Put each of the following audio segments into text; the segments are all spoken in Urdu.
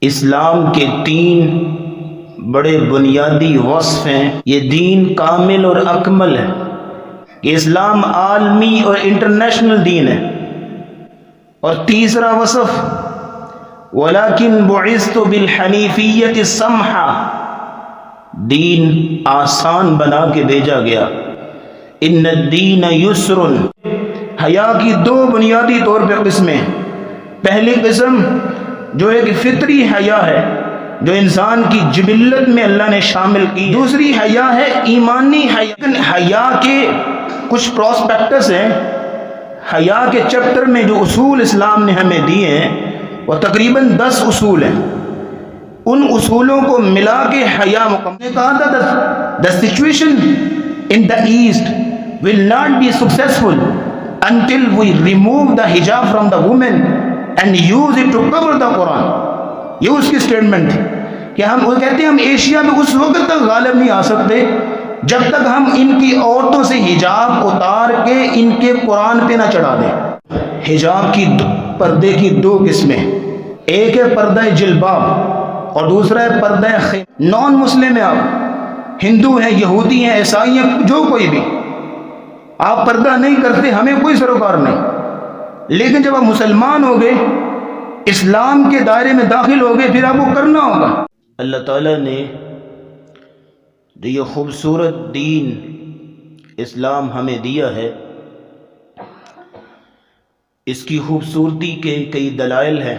اسلام کے تین بڑے بنیادی وصف ہیں۔ یہ دین کامل اور اکمل ہے کہ اسلام عالمی اور انٹرنیشنل دین ہے۔ اور تیسرا وصف وَلَكِنْ بُعِثْتُ بِالْحَنِيفِيَّةِ السَّمْحَةِ، دین آسان بنا کے بھیجا گیا۔ ان الدین یسر، حیا کی دو بنیادی طور پہ قسمیں ہیں۔ پہلی قسم جو ایک فطری حیا ہے، جو انسان کی جبلت میں اللہ نے شامل کی۔ دوسری حیا ہے ایمانی حیا۔ حیا کے کچھ پراسپیکٹس ہیں، حیا کے چیپٹر میں جو اصول اسلام نے ہمیں دیے ہیں وہ تقریباً 10 اصول ہیں۔ ان اصولوں کو ملا کے حیا مکمل۔ نے کہا تھا the situation in the east will not be successful until we remove the hijab from the women and use it to cover the Quran۔ یہ اس کی سٹیٹمنٹ تھی کہ وہ کہتے ہیں ہم ایشیا میں اس وقت تک غالب نہیں آ سکتے جب تک ہم ان کی عورتوں سے حجاب اتار کے ان کے قرآن پہ نہ چڑھا دیں۔ حجاب کی پردے کی دو قسمیں، ایک ہے پردہ جلباب اور دوسرا ہے پردہ خیمہ۔ نان مسلم ہیں آپ، ہندو ہیں، یہودی ہیں، عیسائی ہیں، جو کوئی بھی، آپ پردہ نہیں کرتے، ہمیں کوئی سروکار نہیں، لیکن جب آپ مسلمان ہو گئے، اسلام کے دائرے میں داخل ہو گئے، پھر آپ کو کرنا ہوگا۔ اللہ تعالیٰ نے جو یہ خوبصورت دین اسلام ہمیں دیا ہے، اس کی خوبصورتی کے کئی دلائل ہیں،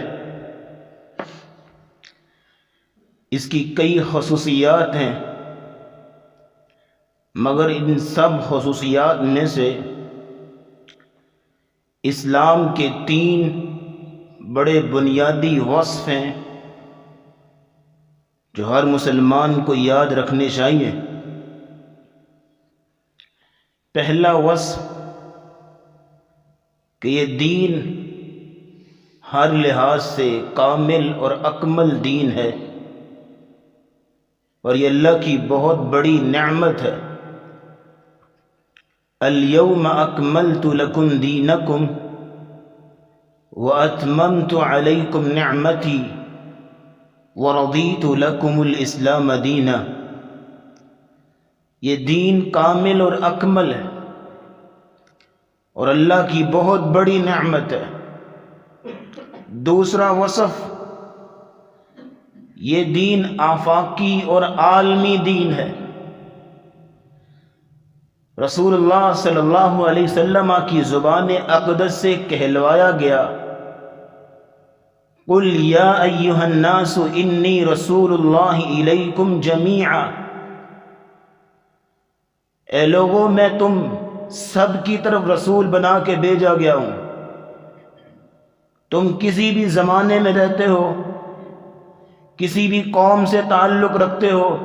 اس کی کئی خصوصیات ہیں، مگر ان سب خصوصیات میں سے اسلام کے تین بڑے بنیادی وصف ہیں جو ہر مسلمان کو یاد رکھنے چاہیے۔ پہلا وصف کہ یہ دین ہر لحاظ سے کامل اور اکمل دین ہے اور یہ اللہ کی بہت بڑی نعمت ہے۔ اليوم اکملت لکم دینکم واتممت علیکم نعمتی ورضیت لکم الاسلام دینا۔ یہ دین کامل اور اکمل ہے اور اللہ کی بہت بڑی نعمت ہے۔ دوسرا وصف، یہ دین آفاقی اور عالمی دین ہے۔ رسول اللہ صلی اللہ علیہ وسلم کی زبان اقدس سے کہلوایا گیا، قُلْ يَا أَيُّهَا النَّاسُ إِنِّي رَسُولُ اللَّهِ إِلَيْكُمْ جَمِيعًا، اے لوگو میں تم سب کی طرف رسول بنا کے بھیجا گیا ہوں۔ تم کسی بھی زمانے میں رہتے ہو، کسی بھی قوم سے تعلق رکھتے ہو،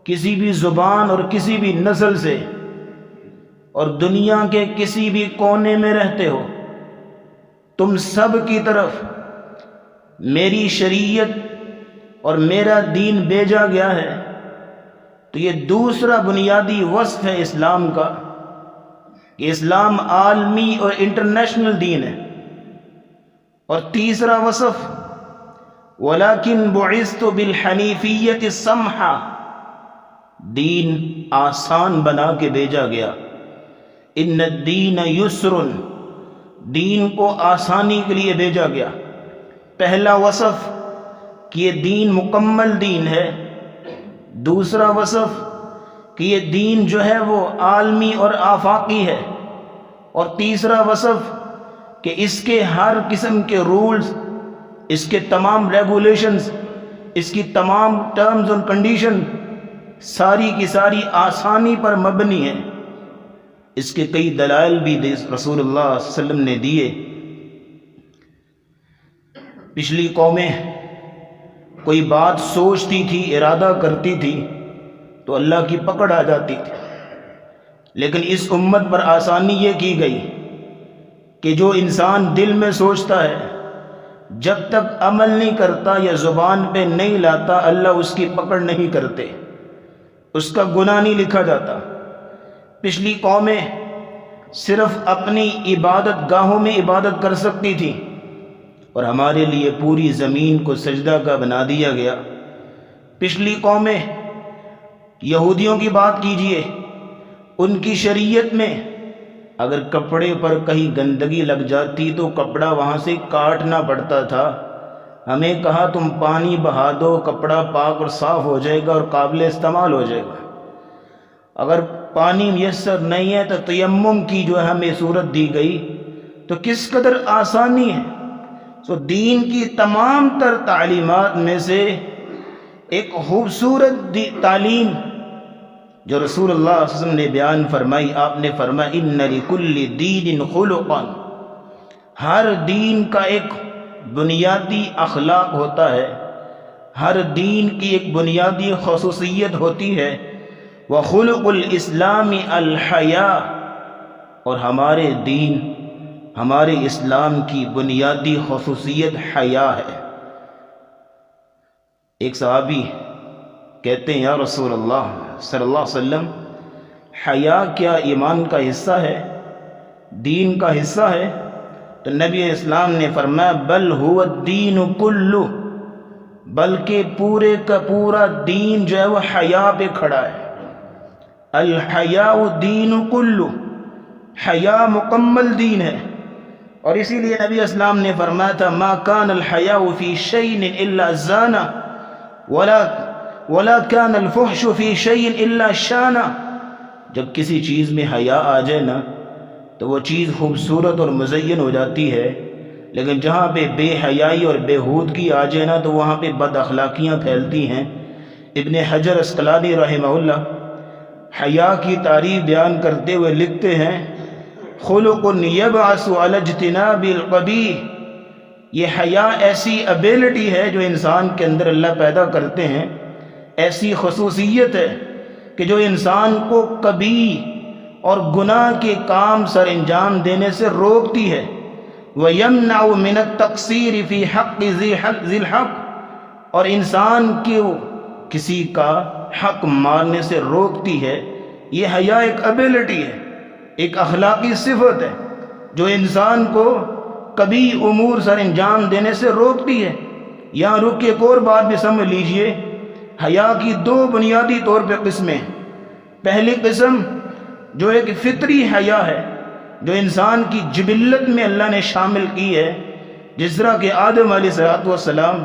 کسی بھی زبان اور کسی بھی نسل سے، اور دنیا کے کسی بھی کونے میں رہتے ہو، تم سب کی طرف میری شریعت اور میرا دین بھیجا گیا ہے۔ تو یہ دوسرا بنیادی وصف ہے اسلام کا کہ اسلام عالمی اور انٹرنیشنل دین ہے۔ اور تیسرا وصف وَلَكِنْ بُعِثْتُ بِالْحَنِيفِيَّةِ السَّمْحَةِ، دین آسان بنا کے بھیجا گیا۔ ان الدین یسر، دین کو آسانی کے لیے بھیجا گیا۔ پہلا وصف کہ یہ دین مکمل دین ہے، دوسرا وصف کہ یہ دین جو ہے وہ عالمی اور آفاقی ہے، اور تیسرا وصف کہ اس کے ہر قسم کے رولز، اس کے تمام ریگولیشنز، اس کی تمام ٹرمز اور کنڈیشن ساری کی ساری آسانی پر مبنی ہے۔ اس کے کئی دلائل بھی رسول اللہ صلی اللہ علیہ وسلم نے دیے۔ پچھلی قومیں کوئی بات سوچتی تھی، ارادہ کرتی تھی تو اللہ کی پکڑ آ جاتی تھی، لیکن اس امت پر آسانی یہ کی گئی کہ جو انسان دل میں سوچتا ہے، جب تک عمل نہیں کرتا یا زبان پہ نہیں لاتا، اللہ اس کی پکڑ نہیں کرتے، اس کا گناہ نہیں لکھا جاتا۔ پچھلی قومیں صرف اپنی عبادت گاہوں میں عبادت کر سکتی تھیں، اور ہمارے لیے پوری زمین کو سجدہ کا بنا دیا گیا۔ پچھلی قومیں، یہودیوں کی بات کیجئے، ان کی شریعت میں اگر کپڑے پر کہیں گندگی لگ جاتی تو کپڑا وہاں سے کاٹنا پڑتا تھا۔ ہمیں کہا تم پانی بہا دو، کپڑا پاک اور صاف ہو جائے گا اور قابل استعمال ہو جائے گا۔ اگر پانی میسر نہیں ہے تو تیمم کی جو ہے ہمیں صورت دی گئی، تو کس قدر آسانی ہے۔ سو دین کی تمام تر تعلیمات میں سے ایک خوبصورت تعلیم جو رسول اللہ صلی اللہ علیہ وسلم نے بیان فرمائی، آپ نے فرمایا ان لکل دین خلقا، ہر دین کا ایک بنیادی اخلاق ہوتا ہے، ہر دین کی ایک بنیادی خصوصیت ہوتی ہے۔ وخلق الاسلام الحیا، اور ہمارے دین، ہمارے اسلام کی بنیادی خصوصیت حیا ہے۔ ایک صحابی کہتے ہیں یا رسول اللہ صلی اللہ علیہ وسلم، حیا کیا ایمان کا حصہ ہے، دین کا حصہ ہے؟ تو نبی اسلام نے فرمایا بل هو الدین کلہ، بلکہ پورے کا پورا دین جو ہے وہ حیا پہ کھڑا ہے۔ الحیاء دین کلہ، حیا مکمل دین ہے۔ اور اسی لیے نبی اسلام نے فرمایا تھا ما کان الحیاء فی شیء الا زانہ ولا کان الفحش فی شیء الا شانہ، جب کسی چیز میں حیا آ جائے نا تو وہ چیز خوبصورت اور مزین ہو جاتی ہے، لیکن جہاں پہ بے حیائی اور بےہودگی آ جائے نا تو وہاں پہ بد اخلاقیاں پھیلتی ہیں۔ ابن حجر عسقلانی رحمہ اللہ حیا کی تعریف بیان کرتے ہوئے لکھتے ہیں خلق یبعث علی اجتناب القبیح، یہ حیا ایسی ابیلٹی ہے جو انسان کے اندر اللہ پیدا کرتے ہیں، ایسی خصوصیت ہے کہ جو انسان کو قبیح اور گناہ کے کام سر انجام دینے سے روکتی ہے۔ وَيَمْنَعُ مِنَ التَّقْصِيرِ فِي حَقِّ ذِي الْحَقِّ، اور انسان کو کسی کا حق مارنے سے روکتی ہے۔ یہ حیا ایک ابیلٹی ہے، ایک اخلاقی صفت ہے جو انسان کو کبھی امور سر انجام دینے سے روکتی ہے۔ یہاں رک کے ایک اور بات بھی سمجھ لیجئے، حیا کی دو بنیادی طور پہ قسمیں۔ پہلی قسم جو ایک فطری حیا ہے، جو انسان کی جبلت میں اللہ نے شامل کی ہے، جس طرح کہ آدم علیہ السلام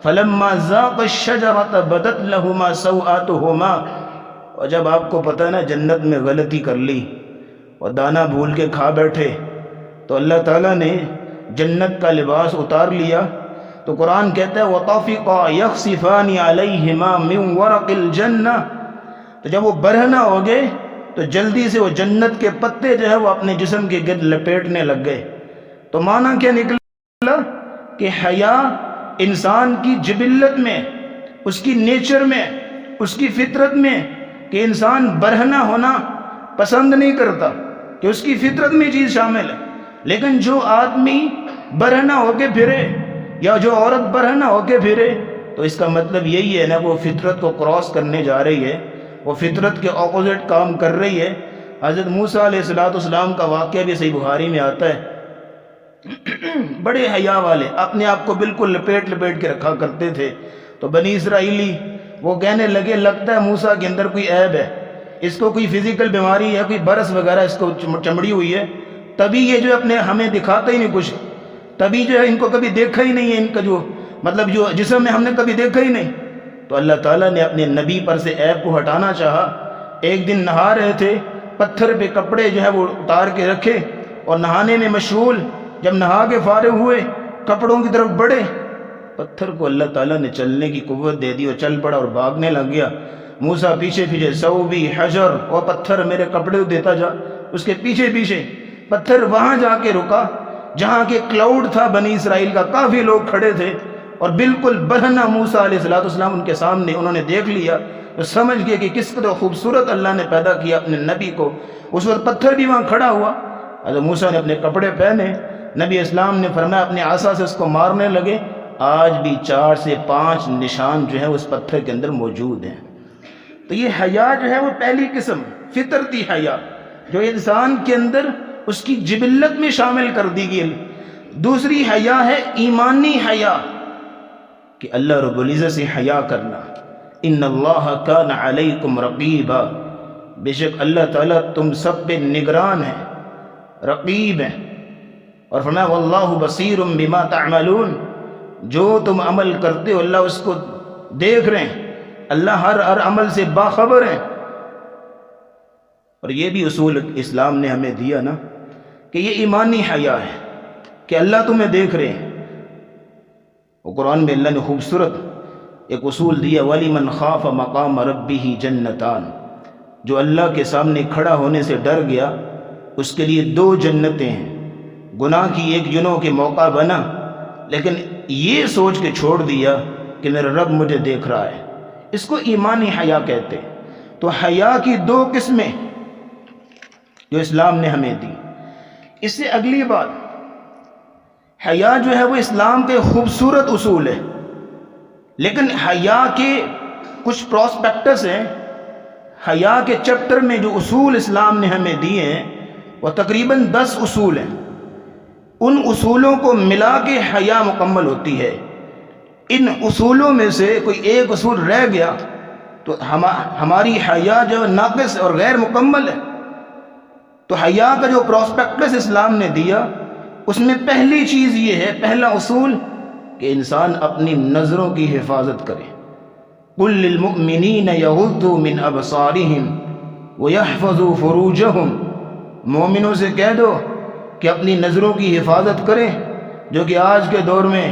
فلما ذاق الشجرۃ بدت لہما سوآتہما، اور جب آپ کو پتہ نا جنت میں غلطی کر لی اور دانا بھول کے کھا بیٹھے تو اللہ تعالیٰ نے جنت کا لباس اتار لیا، تو قرآن کہتا ہے وَطَفِقَا يَخْصِفَانِ عَلَيْهِمَا مِنْ وَرَقِ الْجَنَّةِ، تو جب وہ برہنہ ہو گئے تو جلدی سے وہ جنت کے پتے جو ہے وہ اپنے جسم کے گرد لپیٹنے لگ گئے۔ تو معنی کیا نکلا کہ حیا انسان کی جبلت میں، اس کی نیچر میں، اس کی فطرت میں، کہ انسان برہنہ ہونا پسند نہیں کرتا، کہ اس کی فطرت میں چیز شامل ہے۔ لیکن جو آدمی برہنہ ہو کے پھرے یا جو عورت برہنہ ہو کے پھرے تو اس کا مطلب یہی ہے نا وہ فطرت کو کراس کرنے جا رہی ہے، وہ فطرت کے اپوزٹ کام کر رہی ہے۔ حضرت موسیٰ علیہ السلام کا واقعہ بھی صحیح بخاری میں آتا ہے، بڑے حیا والے، اپنے آپ کو بالکل لپیٹ لپیٹ کے رکھا کرتے تھے۔ تو بنی اسرائیلی وہ کہنے لگے لگتا ہے موسیٰ کے اندر کوئی عیب ہے، اس کو کوئی فزیکل بیماری ہے، کوئی برس وغیرہ اس کو چمڑی ہوئی ہے، تبھی یہ جو اپنے ہمیں دکھاتا ہی نہیں کچھ، تبھی جو ہے ان کو کبھی دیکھا ہی نہیں ہے، ان کا جو مطلب جو جسم میں ہم نے کبھی دیکھا ہی نہیں۔ تو اللہ تعالیٰ نے اپنے نبی پر سے عیب کو ہٹانا چاہا۔ ایک دن نہا رہے تھے، پتھر پہ کپڑے جو ہے وہ اتار کے رکھے اور نہانے میں مشغول، جب نہا کے فارغ ہوئے کپڑوں کی طرف بڑھے، پتھر کو اللہ تعالیٰ نے چلنے کی قوت دے دی اور چل پڑا اور بھاگنے لگ گیا۔ موسیٰ پیچھے پیچھے ثوبی حجر، اور پتھر میرے کپڑے دیتا جا، اس کے پیچھے پیچھے پتھر وہاں جا کے رکا جہاں کہ کلاؤڈ تھا بنی اسرائیل کا، کافی لوگ کھڑے تھے اور بالکل برہنہ موسیٰ علیہ السلام ان کے سامنے، انہوں نے دیکھ لیا تو سمجھ گئے کہ کس قدر خوبصورت اللہ نے پیدا کیا اپنے نبی کو۔ اس وقت پتھر بھی وہاں کھڑا ہوا، حضرت موسیٰ نے اپنے کپڑے پہنے، نبی اسلام نے فرمایا اپنے عصا سے اس کو مارنے لگے، آج بھی 4 سے 5 نشان جو ہے اس پتھر کے اندر موجود ہیں۔ تو یہ حیا جو ہے وہ پہلی قسم فطرتی حیا جو انسان کے اندر اس کی جبلت میں شامل کر دی گئی۔ دوسری حیا ہے ایمانی حیا کہ اللہ رب العزت سے حیا کرنا. ان اللہ کان علیکم رقیبا، بے شک اللہ تعالیٰ تم سب پہ نگران ہے، رقیب ہے. اور فرمایا واللہ بصیر بما تعملون، جو تم عمل کرتے ہو اللہ اس کو دیکھ رہے ہیں، اللہ ہر عمل سے باخبر ہے. اور یہ بھی اصول اسلام نے ہمیں دیا نا کہ یہ ایمانی حیا ہے کہ اللہ تمہیں دیکھ رہے ہیں. اور قرآن میں اللہ نے خوبصورت ایک اصول دیا وَلِمَنْ خَافَ مَقَامَ رَبِّهِ جَنَّتَانِ، جو اللہ کے سامنے کھڑا ہونے سے ڈر گیا اس کے لیے 2 جنتیں ہیں. گناہ کی ایک جنوں کے موقع بنا لیکن یہ سوچ کے چھوڑ دیا کہ میرا رب مجھے دیکھ رہا ہے، اس کو ایمانی حیا کہتے ہیں. تو حیا کی 2 قسمیں جو اسلام نے ہمیں دی. اس سے اگلی بات، حیا جو ہے وہ اسلام کے خوبصورت اصول ہے، لیکن حیا کے کچھ پراسپیکٹس ہیں. حیا کے چیپٹر میں جو اصول اسلام نے ہمیں دیے ہیں وہ تقریباً 10 اصول ہیں. ان اصولوں کو ملا کے حیا مکمل ہوتی ہے. ان اصولوں میں سے کوئی ایک اصول رہ گیا تو ہماری حیا جو ناقص اور غیر مکمل ہے. تو حیا کا جو پراسپیکٹس اسلام نے دیا اس میں پہلی چیز یہ ہے، پہلا اصول کہ انسان اپنی نظروں کی حفاظت کرے. قُل لِّلْمُؤْمِنِينَ يَغُضُّوا مِنْ أَبْصَارِهِمْ وَيَحْفَظُوا فُرُوجَهُمْ، مومنوں سے کہہ دو کہ اپنی نظروں کی حفاظت کریں، جو کہ آج کے دور میں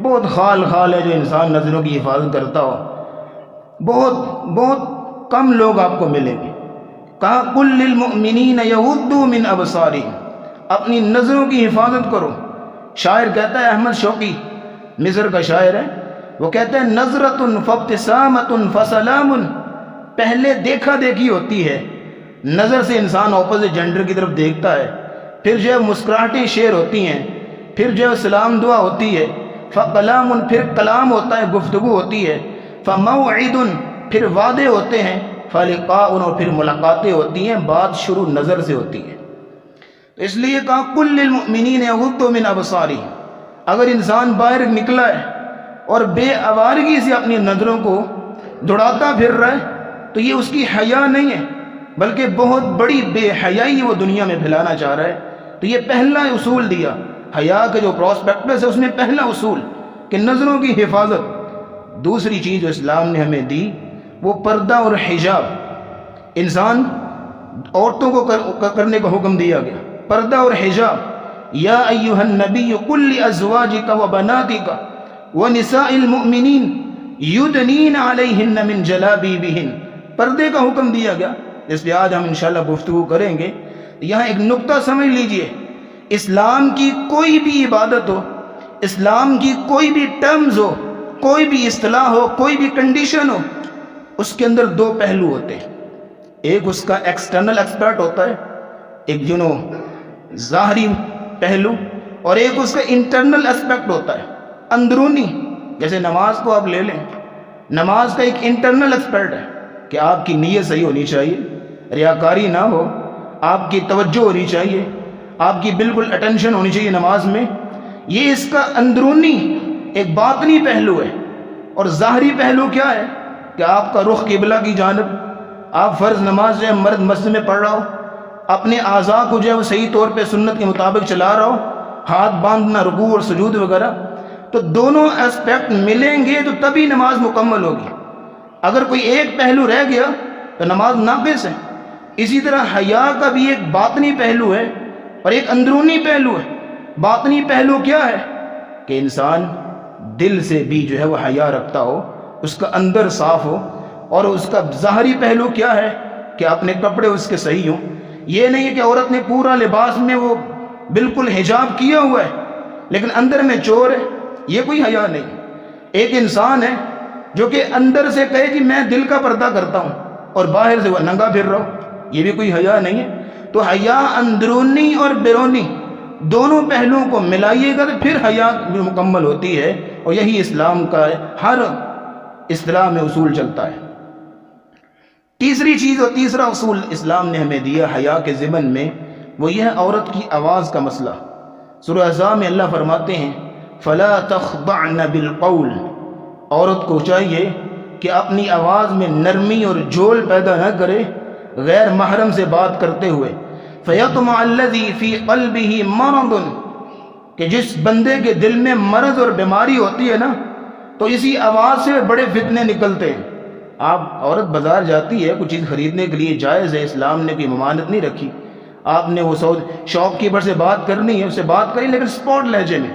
بہت خال ہے جو انسان نظروں کی حفاظت کرتا ہو. بہت کم لوگ آپ کو ملیں گے. کہا قُل لِّلْمُؤْمِنِينَ يَغُضُّوا مِنْ أَبْصَارِهِمْ، اپنی نظروں کی حفاظت کرو. شاعر کہتا ہے، احمد شوقی مصر کا شاعر ہے، وہ کہتے ہیں نظرۃ فابتسامۃ فسلام، پہلے دیکھا دیکھی ہوتی ہے، نظر سے انسان اپوزٹ جینڈر کی طرف دیکھتا ہے، پھر جو ہے مسکراہٹیں شیئر ہوتی ہیں، پھر جو ہے سلام دعا ہوتی ہے، فکلام، پھر کلام ہوتا ہے، گفتگو ہوتی ہے، فموعد، پھر وعدے ہوتے ہیں، فلقاء، اور پھر ملاقاتیں ہوتی ہیں. بات شروع نظر سے ہوتی ہے. تو اس لیے کہا قُل لِّلْمُؤْمِنِينَ يَغُضُّوا مِنْ أَبْصَارِهِمْ. اگر انسان باہر نکلا ہے اور بے آوارگی سے اپنی نظروں کو دوڑاتا پھر رہا ہے تو یہ اس کی حیا نہیں ہے، بلکہ بہت بڑی بے حیائی وہ دنیا میں پھیلانا چاہ رہا ہے. تو یہ پہلا اصول دیا حیا کے جو پراسپیکٹس ہے اس میں پہلا اصول کہ نظروں کی حفاظت. دوسری چیز جو اسلام نے ہمیں دی وہ پردہ اور حجاب. انسان عورتوں کو کرنے کا حکم دیا گیا، پردہ اور حجاب. یا ایھا النبی قل لازواجک وبناتک ونساء المؤمنین یدنین علیہن من جلابیبہن، پردے کا حکم دیا گیا. اس پہ آج ہم انشاءاللہ گفتگو کریں گے. یہاں ایک نقطہ سمجھ لیجئے، اسلام کی کوئی بھی عبادت ہو، اسلام کی کوئی بھی ٹرمز ہو، کوئی بھی اصطلاح ہو، کوئی بھی کنڈیشن ہو، اس کے اندر 2 پہلو ہوتے ہیں. ایک اس کا ایکسٹرنل ایکسپیکٹ ہوتا ہے، ایک ظاہری پہلو، اور ایک اس کا انٹرنل ایسپیکٹ ہوتا ہے، اندرونی. جیسے نماز کو آپ لے لیں، نماز کا ایک انٹرنل ایسپیکٹ ہے کہ آپ کی نیت صحیح ہونی چاہیے، ریاکاری نہ ہو، آپ کی توجہ ہونی چاہیے، آپ کی بالکل اٹینشن ہونی چاہیے نماز میں. یہ اس کا اندرونی ایک باطنی پہلو ہے. اور ظاہری پہلو کیا ہے کہ آپ کا رخ قبلہ کی جانب، آپ فرض نماز جو ہے مرد مسجد میں پڑھ رہا ہو، اپنے اعضاء کو جو ہے وہ صحیح طور پہ سنت کے مطابق چلا رہا ہو، ہاتھ باندھنا، رکوع اور سجود وغیرہ. تو دونوں اسپیکٹ ملیں گے تو تبھی نماز مکمل ہوگی. اگر کوئی ایک پہلو رہ گیا تو نماز ناقص ہے. اسی طرح حیا کا بھی ایک باطنی پہلو ہے اور ایک اندرونی پہلو ہے. باطنی پہلو کیا ہے کہ انسان دل سے بھی جو ہے وہ حیا رکھتا ہو، اس کا اندر صاف ہو. اور اس کا ظاہری پہلو کیا ہے کہ اپنے کپڑے اس کے صحیح ہوں. یہ نہیں ہے کہ عورت نے پورا لباس میں وہ بالکل حجاب کیا ہوا ہے لیکن اندر میں چور ہے، یہ کوئی حیا نہیں. ایک انسان ہے جو کہ اندر سے کہے کہ میں دل کا پردہ کرتا ہوں اور باہر سے وہ ننگا پھر رہا ہوں، یہ بھی کوئی حیا نہیں ہے. تو حیا اندرونی اور بیرونی دونوں پہلوؤں کو ملائیے گا تو پھر حیا مکمل ہوتی ہے. اور یہی اسلام کا ہر اصطلاح میں اصول چلتا ہے. تیسری چیز اور تیسرا اصول اسلام نے ہمیں دیا حیا کے ضمن میں وہ یہ ہے عورت کی آواز کا مسئلہ. سورہ احزاب میں اللہ فرماتے ہیں فلا تخضعن بالقول، عورت کو چاہیے کہ اپنی آواز میں نرمی اور جھول پیدا نہ کرے غیر محرم سے بات کرتے ہوئے، فیطمع الذی فی قلبہ مرض، کہ جس بندے کے دل میں مرض اور بیماری ہوتی ہے نا تو اسی آواز سے بڑے فتنے نکلتے ہیں۔ آپ عورت بازار جاتی ہے کچھ چیز خریدنے کے لیے، جائز ہے، اسلام نے کوئی ممانعت نہیں رکھی، آپ نے وہ شاپ کیپر سے بات کرنی ہے، اس سے بات کری، لیکن سپورٹ لہجے میں،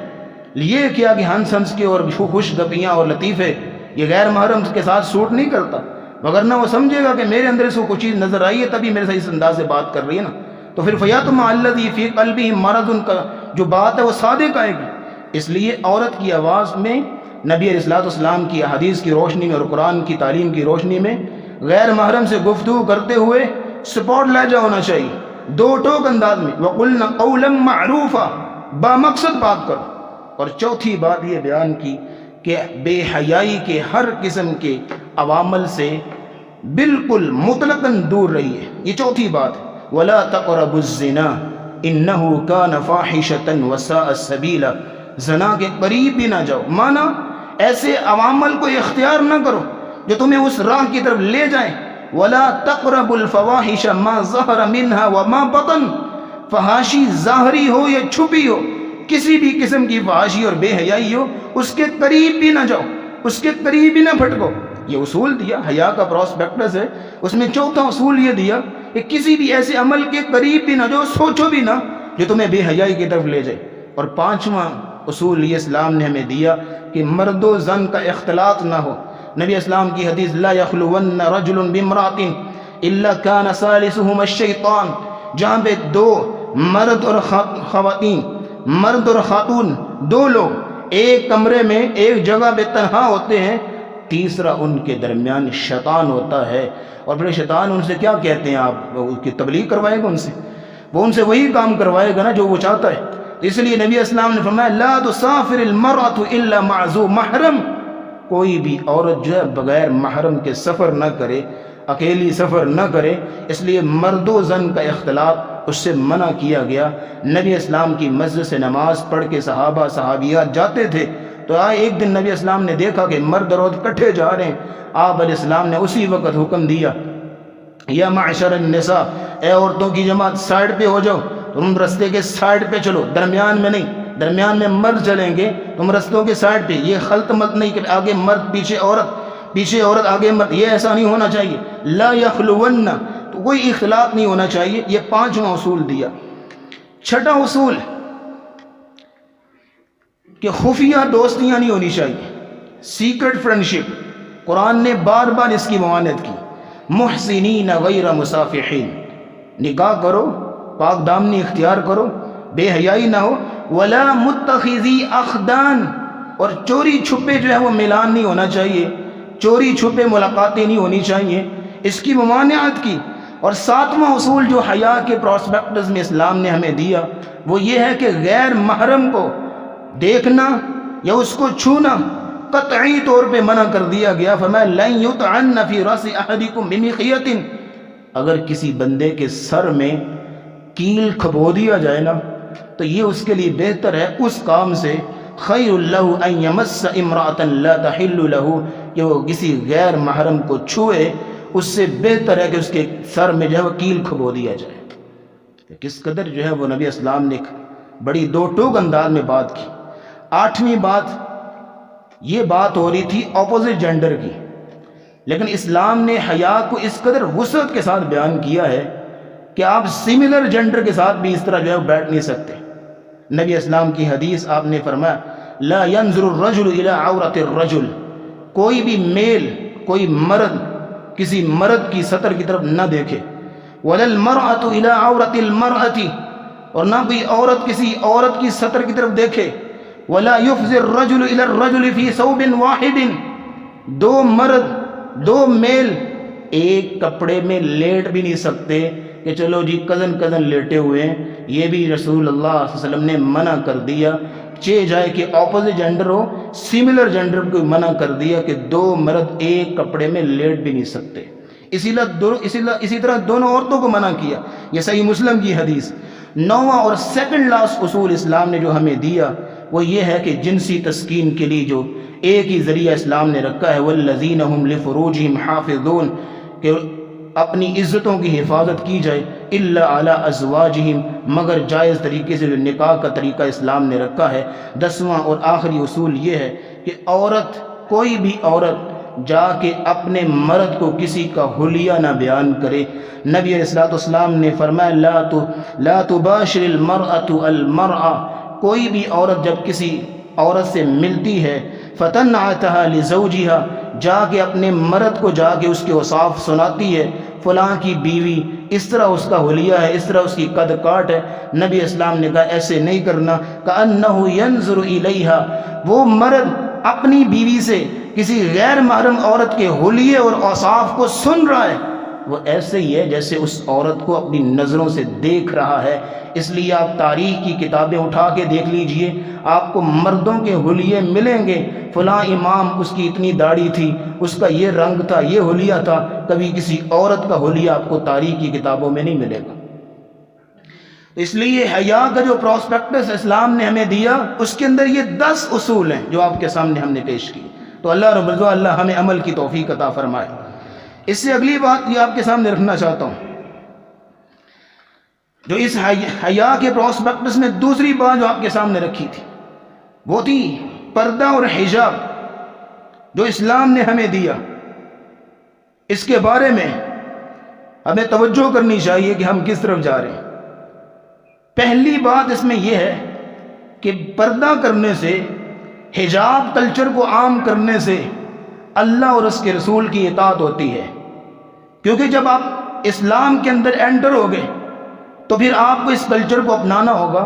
یہ کیا کہ ہنس ہنس کے اور خوش گپیاں اور لطیفے، یہ غیر محرم کے ساتھ سوٹ نہیں کرتا، وگرنہ وہ سمجھے گا کہ میرے اندر سے کوئی چیز نظر آئی ہے تبھی میرے سے اس انداز سے بات کر رہی ہے نا، تو پھر فیطمع الذی فی قلبہ مرض کا جو بات ہے وہ صادق آئے گی۔ اس لیے عورت کی آواز میں نبی علیہ السلام کی احادیث کی روشنی میں اور قرآن کی تعلیم کی روشنی میں غیر محرم سے گفتگو کرتے ہوئے سپورٹ لہجہ ہونا چاہیے، دو ٹوک انداز میں، وَقُلْنَ قَوْلًا مَعْرُوفًا، بامقصد بات کرو۔ اور چوتھی بات یہ بیان کی کہ بے حیائی کے ہر قسم کے عوامل سے بالکل مطلقاً دور رہیے، یہ چوتھی بات ہے۔ وَلَا تَقْرَبُوا الزِّنَا إِنَّهُ كَانَ فَاحِشَةً وَسَاءَ سَبِيلًا، زنا کے قریب بھی نہ جاؤ، مانا ایسے عوامل کو اختیار نہ کرو جو تمہیں اس راہ کی طرف لے جائیں۔ وَلَا تَقْرَبُوا الْفَوَاحِشَ مَا ظَهَرَ مِنْهَا وَمَا بَطَنَ، فحاشی ظاہری ہو یا چھپی ہو، کسی بھی قسم کی فحاشی اور بے حیائی ہو، اس کے قریب بھی نہ جاؤ، اس کے قریب بھی نہ پھٹکو۔ یہ اصول دیا، حیا کا پراسپیکٹس ہے، اس میں چوتھا اصول یہ دیا کہ کسی بھی ایسے عمل کے قریب بھی نہ جاؤ، سوچو بھی نہ جو تمہیں بے حیائی کی طرف لے جائے۔ اور پانچواں اصول یہ اسلام نے ہمیں دیا کہ مرد و زن کا اختلاط نہ ہو۔ نبی اسلام کی حدیث لا یخلون رجل بامرأۃ الا کان ثالثہما الشیطان، جہاں پہ دو مرد اور خواتین، مرد اور خاتون دو لوگ ایک کمرے میں ایک جگہ پہ تنہا ہوتے ہیں، تیسرا ان کے درمیان شیطان ہوتا ہے۔ اور پھر شیطان ان سے کیا کہتے ہیں، آپ اس کی تبلیغ کروائے گا، ان سے وہ ان سے وہی کام کروائے گا نا جو وہ چاہتا ہے۔ اس لیے نبی اسلام نے فرمایا لا تسافر المرأة الا مع ذو محرم، کوئی بھی عورت جو ہے بغیر محرم کے سفر نہ کرے، اکیلی سفر نہ کرے۔ اس لیے مرد و زن کا اختلاط اس سے منع کیا گیا۔ نبی اسلام کی مسجد سے نماز پڑھ کے صحابہ صحابیات جاتے تھے تو ایک دن نبی اسلام نے دیکھا کہ مرد اور عورت کٹھے جا رہے ہیں، آپ علیہ السلام نے اسی وقت حکم دیا یا معشر النساء، اے عورتوں کی جماعت سائڈ پہ ہو جاؤ، تم رستے کے سائڈ پہ چلو، درمیان میں نہیں، درمیان میں مرد چلیں گے، تم رستوں کے سائڈ پہ، یہ خلط ملط نہیں کہ آگے مرد پیچھے عورت، پیچھے عورت آگے مرد، یہ ایسا نہیں ہونا چاہیے۔ لا یخلون، تو کوئی اختلاط نہیں ہونا چاہیے۔ یہ پانچواں اصول دیا۔ چھٹا اصول کہ خفیہ دوستیاں نہیں ہونی چاہیے، سیکرٹ فرینڈشپ، قرآن نے بار بار اس کی ممانعت کی۔ محسنین غیر مصافحین، نکاح کرو، پاک دامنی اختیار کرو، بے حیائی نہ ہو۔ ولا متخذی اخدان، اور چوری چھپے جو ہے وہ ملان نہیں ہونا چاہیے، چوری چھپے ملاقاتیں نہیں ہونی چاہیے، اس کی ممانعت کی۔ اور ساتواں اصول جو حیا کے پراسپیکٹس میں اسلام نے ہمیں دیا وہ یہ ہے کہ غیر محرم کو دیکھنا یا اس کو چھونا قطعی طور پہ منع کر دیا گیا۔ فرمایا لن یطعن فی راس احدکم بمخیۃ، اگر کسی بندے کے سر میں کیل کھبو دیا جائے نا تو یہ اس کے لیے بہتر ہے اس کام سے، خیر لہ ان یمس امرأۃ لا تحل لہ، کہ وہ کسی غیر محرم کو چھوئے، اس سے بہتر ہے کہ اس کے سر میں جو ہے وہ کیل کھبو دیا جائے۔ کس قدر جو ہے وہ نبی اسلام نے بڑی دو ٹوک انداز میں بات کی۔ آٹھویں بات، یہ بات ہو رہی تھی اپوزٹ جینڈر کی، لیکن اسلام نے حیا کو اس قدر وسعت کے ساتھ بیان کیا ہے کہ آپ سملر جینڈر کے ساتھ بھی اس طرح جو ہے بیٹھ نہیں سکتے۔ نبی اسلام کی حدیث آپ نے فرمایا لا ينظر الرجل الى عورت الرجل، کوئی بھی میل، کوئی مرد کسی مرد کی سطر کی طرف نہ دیکھے، ولا المرأة الى عورت المرأة، اور نہ کوئی عورت کسی عورت کی سطر کی طرف دیکھے، ولا يفضي الرجل الى الرجل في ثوب واحد، دو مرد دو میل ایک کپڑے میں لیٹ بھی نہیں سکتے کہ چلو جی کزن لیٹے ہوئے ہیں، یہ بھی رسول اللہ صلی اللہ علیہ وسلم نے منع کر دیا۔ جائے کہ اپوزٹ جینڈر ہو، سملر جینڈر کو منع کر دیا کہ دو مرد ایک کپڑے میں لیٹ بھی نہیں سکتے۔ اسی طرح دونوں عورتوں کو منع کیا، یہ صحیح مسلم کی حدیث۔ 9واں اور سیکنڈ لاسٹ اصول اسلام نے جو ہمیں دیا وہ یہ ہے کہ جنسی تسکین کے لیے جو ایک ہی ذریعہ اسلام نے رکھا ہے والذین هم لفروجہم حافظون، کہ اپنی عزتوں کی حفاظت کی جائے الا علی ازواجہم، مگر جائز طریقے سے جو نکاح کا طریقہ اسلام نے رکھا ہے۔ 10واں اور آخری اصول یہ ہے کہ عورت، کوئی بھی عورت جا کے اپنے مرد کو کسی کا حلیہ نہ بیان کرے۔ نبی علیہ السلام نے فرمایا لا تباشر المرأة المرأة، کوئی بھی عورت جب کسی عورت سے ملتی ہے فتنعتها لزوجها، جا کے اپنے مرد کو جا کے اس کے اوصاف سناتی ہے، فلاں کی بیوی اس طرح اس کا حلیہ ہے، اس طرح اس کی قد کاٹ ہے، نبی اسلام نے کہا ایسے نہیں کرنا۔ کأنہ ینظر الیہا، وہ مرد اپنی بیوی سے کسی غیر محرم عورت کے حلیے اور اوصاف کو سن رہا ہے، وہ ایسے ہی ہے جیسے اس عورت کو اپنی نظروں سے دیکھ رہا ہے۔ اس لیے آپ تاریخ کی کتابیں اٹھا کے دیکھ لیجئے، آپ کو مردوں کے حلیے ملیں گے، فلاں امام اس کی اتنی داڑھی تھی، اس کا یہ رنگ تھا، یہ حلیہ تھا، کبھی کسی عورت کا حلیہ آپ کو تاریخ کی کتابوں میں نہیں ملے گا۔ اس لیے حیا کا جو پراسپیکٹس اسلام نے ہمیں دیا، اس کے اندر یہ 10 اصول ہیں جو آپ کے سامنے ہم نے پیش کی۔ تو اللہ رب العزت اللہ ہمیں عمل کی توفیق عطا فرمائے۔ اس سے اگلی بات یہ آپ کے سامنے رکھنا چاہتا ہوں، جو اس حیا کے پراسپیکٹس میں دوسری بات جو آپ کے سامنے رکھی تھی وہ تھی پردہ اور حجاب جو اسلام نے ہمیں دیا۔ اس کے بارے میں ہمیں توجہ کرنی چاہیے کہ ہم کس طرف جا رہے ہیں۔ پہلی بات اس میں یہ ہے کہ پردہ کرنے سے، حجاب کلچر کو عام کرنے سے اللہ اور اس کے رسول کی اطاعت ہوتی ہے، کیونکہ جب آپ اسلام کے اندر انٹر ہوگے تو پھر آپ کو اس کلچر کو اپنانا ہوگا،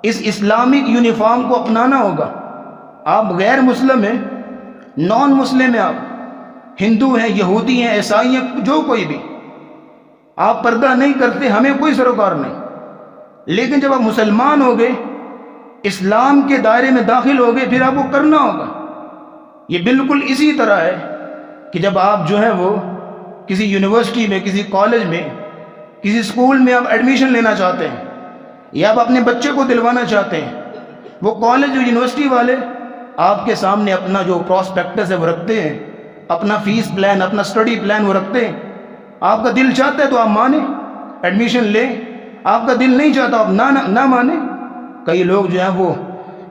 اس اسلامک یونیفارم کو اپنانا ہوگا۔ آپ غیر مسلم ہیں، نان مسلم ہیں، آپ ہندو ہیں، یہودی ہیں، عیسائی ہیں، جو کوئی بھی، آپ پردہ نہیں کرتے، ہمیں کوئی سروکار نہیں۔ لیکن جب آپ مسلمان ہو گئے، اسلام کے دائرے میں داخل ہو گئے، پھر آپ کو کرنا ہوگا۔ یہ بالکل اسی طرح ہے کہ جب آپ جو ہے وہ کسی یونیورسٹی میں، کسی کالج میں، کسی اسکول میں آپ ایڈمیشن لینا چاہتے ہیں یا آپ اپنے بچے کو دلوانا چاہتے ہیں، وہ کالج اور یونیورسٹی والے آپ کے سامنے اپنا جو پراسپیکٹس ہے وہ رکھتے ہیں، اپنا فیس پلان، اپنا اسٹڈی پلان وہ رکھتے ہیں۔ آپ کا دل چاہتا ہے تو آپ مانیں، ایڈمیشن لیں، آپ کا دل نہیں چاہتا آپ نہ مانیں۔ کئی لوگ جو ہیں وہ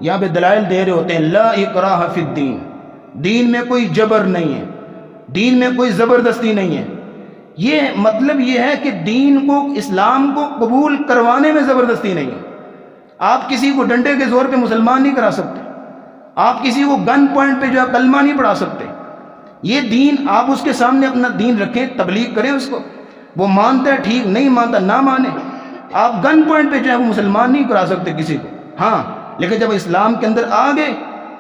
یہاں پہ دلائل دے رہے ہوتے ہیں، لا اکراہ فی الدین، دین میں کوئی جبر نہیں ہے، دین میں کوئی زبردستی نہیں ہے۔ یہ مطلب یہ ہے کہ دین کو، اسلام کو قبول کروانے میں زبردستی نہیں ہے۔ آپ کسی کو ڈنڈے کے زور پہ مسلمان نہیں کرا سکتے، آپ کسی کو گن پوائنٹ پہ جو ہے کلمہ نہیں پڑھا سکتے۔ یہ دین، آپ اس کے سامنے اپنا دین رکھیں، تبلیغ کریں اس کو، وہ مانتا ہے ٹھیک، نہیں مانتا نہ مانے۔ آپ گن پوائنٹ پہ جو ہے وہ مسلمان نہیں کرا سکتے کسی کو، ہاں، لیکن جب اسلام کے اندر آ گئے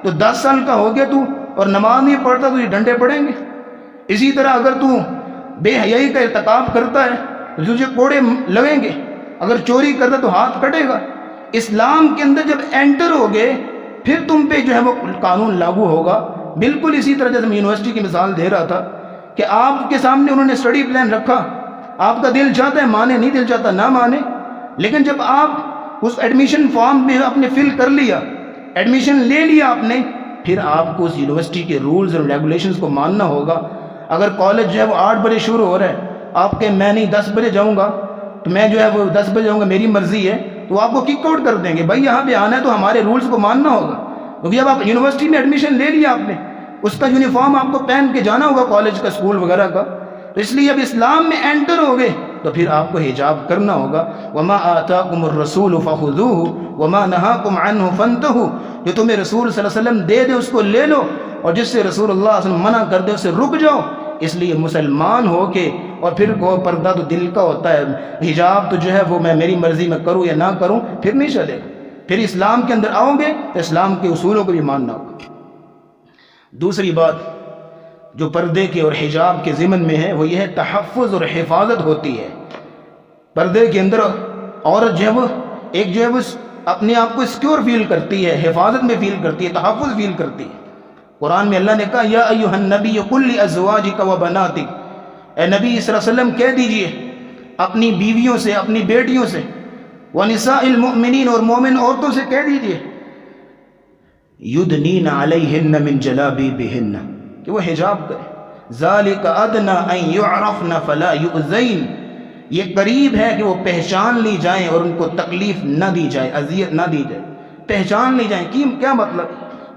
تو 10 سال کا ہو گیا تو اور نماز نہیں پڑھتا تو یہ ڈنڈے پڑیں گے۔ اسی طرح اگر تو بے حیائی کا ارتکاب کرتا ہے تو تجھے کوڑے لگیں گے، اگر چوری کرتا تو ہاتھ کٹے گا۔ اسلام کے اندر جب انٹر ہو گئے پھر تم پہ جو ہے وہ قانون لاگو ہوگا۔ بالکل اسی طرح جیسے میں یونیورسٹی کی مثال دے رہا تھا کہ آپ کے سامنے انہوں نے اسٹڈی پلان رکھا، آپ کا دل چاہتا ہے مانے، نہیں دل چاہتا نہ مانے، لیکن جب آپ اس ایڈمیشن فارم میں اپنے فل کر لیا، ایڈمیشن لے لیا آپ نے، پھر آپ کو اس یونیورسٹی کے رولز اور ریگولیشنز کو ماننا ہوگا۔ اگر کالج جو ہے وہ 8 بجے شروع ہو رہا ہے، آپ کہ میں نہیں 10 بجے جاؤں گا، تو میں جو ہے وہ 10 بجے جاؤں گا، میری مرضی ہے، تو آپ کو کک آؤٹ کر دیں گے۔ بھائی یہاں پہ آنا ہے تو ہمارے رولز کو ماننا ہوگا، کیونکہ جب آپ یونیورسٹی میں ایڈمیشن لے لیا آپ نے، اس کا یونیفارم آپ کو پہن کے جانا ہوگا کالج کا، اسکول وغیرہ کا۔ تو اس لیے اب اسلام میں انٹر ہو گئے تو پھر آپ کو حجاب کرنا ہوگا۔ وَمَا آتَاكُمُ الرَّسُولُ فَخُذُوهُ وَمَا نَهَاكُمْ عَنْهُ فَانْتَهُوا، جو تمہیں رسول صلی اللہ علیہ وسلم دے اس کو لے لو، اور جس سے رسول اللہ صلی اللہ علیہ وسلم منع کر دے اسے رک جاؤ۔ اس لیے مسلمان ہو کے اور پھر کو پردہ تو دل کا ہوتا ہے، حجاب تو جو ہے وہ میں میری مرضی میں کروں یا نہ کروں، پھر نہیں چلے گا۔ پھر اسلام کے اندر آؤ گے تو اسلام کے اصولوں کو بھی ماننا ہوگا۔ دوسری بات جو پردے کے اور حجاب کے ضمن میں ہے وہ یہ ہے تحفظ اور حفاظت ہوتی ہے۔ پردے کے اندر عورت جو ہے وہ ایک جو ہے وہ اپنے آپ کو سیکیور فیل کرتی ہے، حفاظت میں فیل کرتی ہے، تحفظ فیل کرتی ہے۔ قرآن میں اللہ نے کہا یا ایھا النبی قل لازواجک وبناتک، اے نبی صلی اللہ علیہ وسلم کہہ دیجئے اپنی بیویوں سے، اپنی بیٹیوں سے وَنِسَاءِ الْمُؤْمِنِينَ اور مومن عورتوں سے کہہ دیجئے یدنین علیہن من جلابیبہن کہ وہ حجاب کریں. ذَلِكَ أَدْنَىٰ أَن يُعْرَفْنَ فَلَا يُؤْذَيْنَ یہ قریب ہے کہ وہ پہچان لی جائیں اور ان کو تکلیف نہ دی جائے، اذیت نہ دی جائے. پہچان لی جائیں کیا مطلب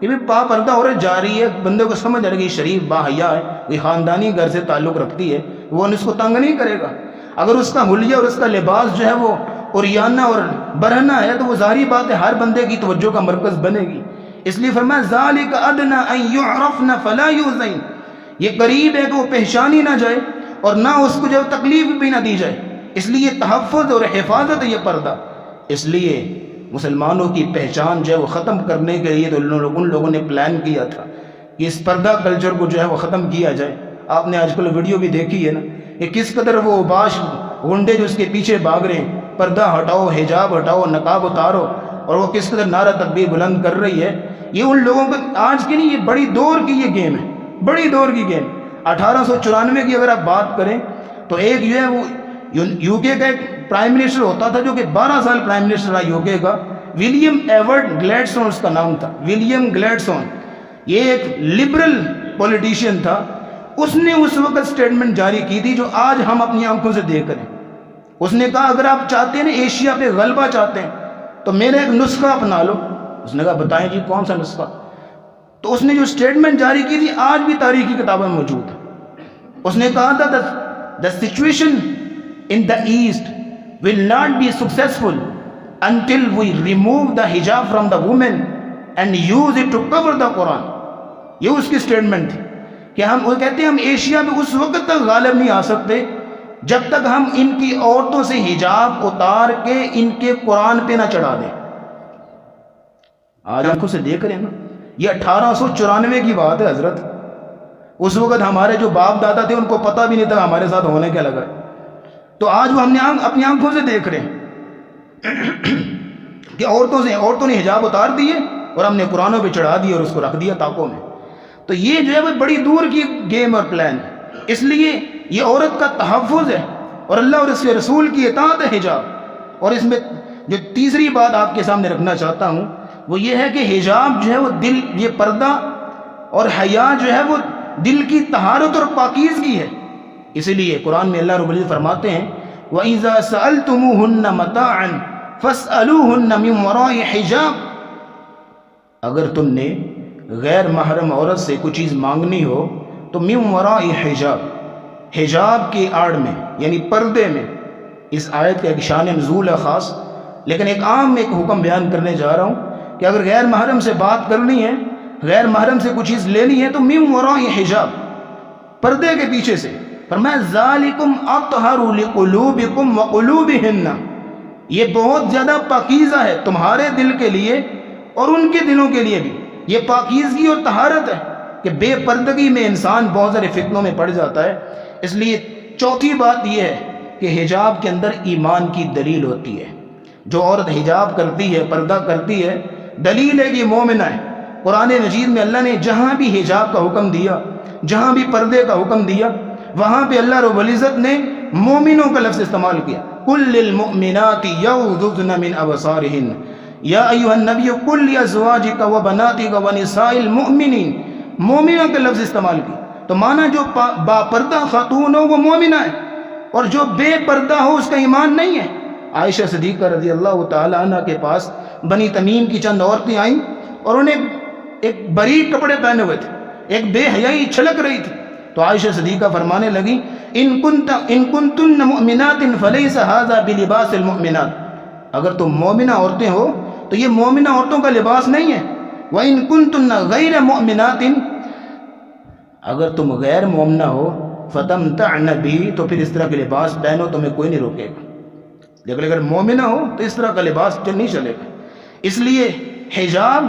کہ بھی پا پردہ عورت جا رہی ہے، بندے کو سمجھ آ رہی ہے شریف با حیا ہے، کوئی خاندانی گھر سے تعلق رکھتی ہے، وہ اس کو تنگ نہیں کرے گا. اگر اس کا حلیہ اور اس کا لباس جو ہے وہ عریانہ اور برہنہ ہے تو وہ ظاہری بات ہے ہر بندے کی توجہ کا مرکز بنے گی. اس لیے فرمایا ذَلِكَ أَدْنَىٰ أَن يُعْرَفْنَ فَلَا يُؤْذَيْنَ یہ قریب ہے کہ وہ پہچانی نہ جائے اور نہ اس کو جو تکلیف بھی نہ دی جائے. اس لیے تحفظ اور حفاظت ہے یہ پردہ. اس لیے مسلمانوں کی پہچان جو ہے وہ ختم کرنے کے لیے تو ان لوگوں نے پلان کیا تھا کہ اس پردہ کلچر کو جو ہے وہ ختم کیا جائے. آپ نے آج کل ویڈیو بھی دیکھی ہے نا کہ کس قدر وہ باش غنڈے جو اس کے پیچھے بھاگ رہے ہیں، پردہ ہٹاؤ، حجاب ہٹاؤ، نقاب اتارو، اور وہ کس قدر نعرہ تکبیر بلند کر رہی ہے. یہ ان لوگوں کو آج کی نہیں، یہ بڑی دور کی یہ گیم ہے، بڑی دور کی گیم. 1894 کی اگر آپ بات کریں تو ایک جو ہے وہ یو کے کا ایک پرائم منسٹر ہوتا تھا جو کہ 12 سال پرائم منسٹر رہا یو کے کا، ولیم ایورڈ گلیڈسون اس کا نام تھا، ولیم گلیڈسون. یہ ایک لبرل پولیٹیشین تھا. اس نے اس وقت سٹیٹمنٹ جاری کی تھی جو آج ہم اپنی آنکھوں سے دیکھ رہے ہیں. اس نے کہا اگر آپ چاہتے ہیں نا ایشیا پہ غلبہ چاہتے ہیں تو میرا ایک نسخہ اپنا لو. اس نے کہا بتائیں جی کون سا نسخہ؟ تو اس نے جو سٹیٹمنٹ جاری کی تھی آج بھی تاریخی کتابوں میں موجود ہے. اس نے کہا تھا the situation in the east will not be successful until we remove the hijab from the women and use it to cover the Quran. یہ اس کی سٹیٹمنٹ تھی کہ وہ کہتے ہیں ہم ایشیا میں اس وقت تک غالب نہیں آ سکتے جب تک ہم ان کی عورتوں سے حجاب اتار کے ان کے قرآن پہ نہ چڑھا دیں. آج آنکھوں سے دیکھ رہے ہیں نا، یہ 1894 کی بات ہے حضرت. اس وقت ہمارے جو باپ دادا تھے ان کو پتہ بھی نہیں تھا ہمارے ساتھ ہونے کیا لگا ہے. تو آج وہ ہم نے اپنی آنکھوں سے دیکھ رہے ہیں کہ عورتوں نے حجاب اتار دیے اور ہم نے قرآنوں پہ چڑھا دیا اور اس کو رکھ دیا طاقوں میں. تو یہ جو ہے وہ بڑی دور کی گیم اور پلان ہے. اس لیے یہ عورت کا تحفظ ہے اور اللہ اور اس کے رسول کی اطاعت ہے حجاب. اور اس میں جو تیسری بات آپ کے سامنے رکھنا چاہتا ہوں وہ یہ ہے کہ حجاب جو ہے وہ دل، یہ پردہ اور حیا جو ہے وہ دل کی طہارت اور پاکیزگی ہے. اسی لیے قرآن میں اللہ رب العزت فرماتے ہیں وَإِذَا سَأَلْتُمُوهُنَّ مَتَاعًا فَاسْأَلُوهُنَّ مِنْ وَرَاءِ حِجَابٍ اگر تم نے غیر محرم عورت سے کوئی چیز مانگنی ہو تو مِنْ وَرَاءِ حِجَاب، حجاب کی آڑ میں یعنی پردے میں. اس آیت کا ایک شان نزول ہے خاص، لیکن ایک عام ایک حکم بیان کرنے جا رہا ہوں کہ اگر غیر محرم سے بات کرنی ہے، غیر محرم سے کچھ چیز لینی ہے تو مِنْ وَرَاءِ حِجَاب، پردے کے پیچھے سے. فرمایا ذالکم اطہر لقلوبکم وقلوبہن، یہ بہت زیادہ پاکیزہ ہے تمہارے دل کے لیے اور ان کے دلوں کے لیے بھی. یہ پاکیزگی اور طہارت ہے کہ بے پردگی میں انسان بہت سارے فتنوں میں پڑ جاتا ہے. اس لیے چوتھی بات یہ ہے کہ حجاب کے اندر ایمان کی دلیل ہوتی ہے. جو عورت حجاب کرتی ہے، پردہ کرتی ہے، دلیل ہے کہ یہ مومنہ ہے. قرآن مجید میں اللہ نے جہاں بھی حجاب کا حکم دیا، جہاں بھی پردے کا حکم دیا، وہاں پہ اللہ رب العزت نے مومنوں کا لفظ استعمال کیا. قل للمؤمنات یغضضن من ابصارہن یا ایھا النبی قل لازواجک وبناتک ونساء المؤمنین، مومنوں کا لفظ استعمال کیا. تو مانا جو با پردہ خاتون ہو وہ مومنہ ہے اور جو بے پردہ ہو اس کا ایمان نہیں ہے. عائشہ صدیقہ رضی اللہ تعالی عنہ کے پاس بنی تمیم کی چند عورتیں آئیں اور انہیں ایک بریک کپڑے پہنے ہوئے تھے، ایک بے حیائی چھلک رہی تھی. تو عائشہ صدیقہ فرمانے لگی ان کنتن مؤمنات فلیس ھذا بلباس المؤمنات، اگر تم مومنہ عورتیں ہو تو یہ مومنہ عورتوں کا لباس نہیں ہے. وَإِن كُنتُنَّ غَيْرَ مُؤْمِنَاتٍ، اگر تم غیر مومنہ ہو فَتَمْتَعْنَ بِهِ، تو پھر اس طرح کے لباس پہنو، تمہیں کوئی نہیں روکے گا. لیکن اگر مومنہ ہو تو اس طرح کا لباس نہیں چلے گا. اس لیے حجاب